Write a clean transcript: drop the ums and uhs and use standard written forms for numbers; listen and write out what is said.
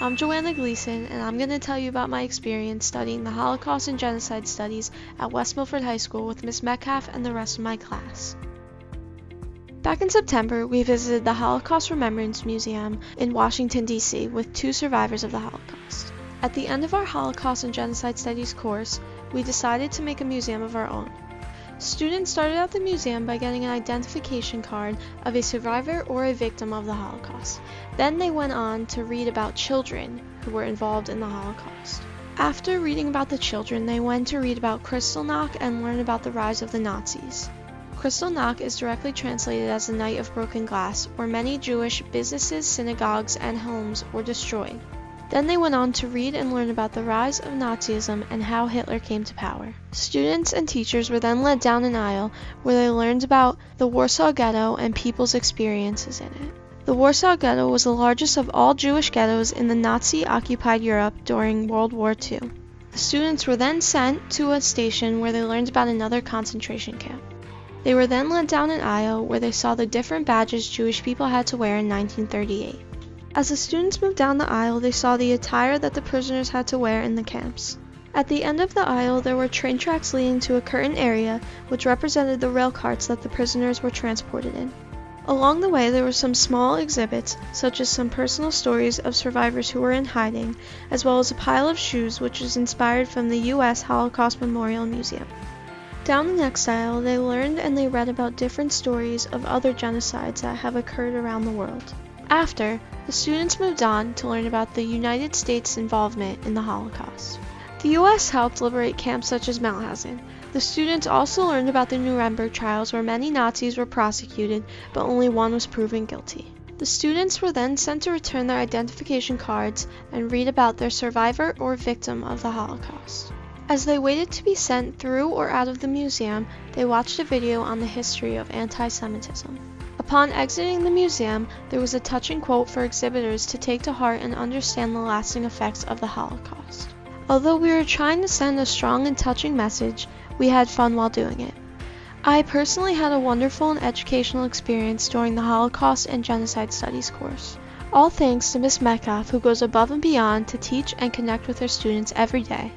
I'm Joanna Gleeson, and I'm going to tell you about my experience studying the Holocaust and Genocide Studies at West Milford High School with Ms. Metcalf and the rest of my class. Back in September, we visited the Holocaust Remembrance Museum in Washington, D.C. with two survivors of the Holocaust. At the end of our Holocaust and Genocide Studies course, we decided to make a museum of our own. Students started at the museum by getting an identification card of a survivor or a victim of the Holocaust. Then they went on to read about children who were involved in the Holocaust. After reading about the children, they went to read about Kristallnacht and learn about the rise of the Nazis. Kristallnacht is directly translated as the Night of Broken Glass, where many Jewish businesses, synagogues, and homes were destroyed. Then they went on to read and learn about the rise of Nazism and how Hitler came to power. Students and teachers were then led down an aisle where they learned about the Warsaw Ghetto and people's experiences in it. The Warsaw Ghetto was the largest of all Jewish ghettos in the Nazi-occupied Europe during World War II. The students were then sent to a station where they learned about another concentration camp. They were then led down an aisle where they saw the different badges Jewish people had to wear in 1938. As the students moved down the aisle, they saw the attire that the prisoners had to wear in the camps. At the end of the aisle, there were train tracks leading to a curtain area, which represented the rail carts that the prisoners were transported in. Along the way, there were some small exhibits, such as some personal stories of survivors who were in hiding, as well as a pile of shoes, which was inspired from the U.S. Holocaust Memorial Museum. Down the next aisle, they learned and they read about different stories of other genocides that have occurred around the world. After, the students moved on to learn about the United States' involvement in the Holocaust. The U.S. helped liberate camps such as Mauthausen. The students also learned about the Nuremberg trials where many Nazis were prosecuted, but only one was proven guilty. The students were then sent to return their identification cards and read about their survivor or victim of the Holocaust. As they waited to be sent through or out of the museum, they watched a video on the history of anti-Semitism. Upon exiting the museum, there was a touching quote for exhibitors to take to heart and understand the lasting effects of the Holocaust. Although we were trying to send a strong and touching message, we had fun while doing it. I personally had a wonderful and educational experience during the Holocaust and Genocide Studies course. All thanks to Ms. Metcalf, who goes above and beyond to teach and connect with her students every day.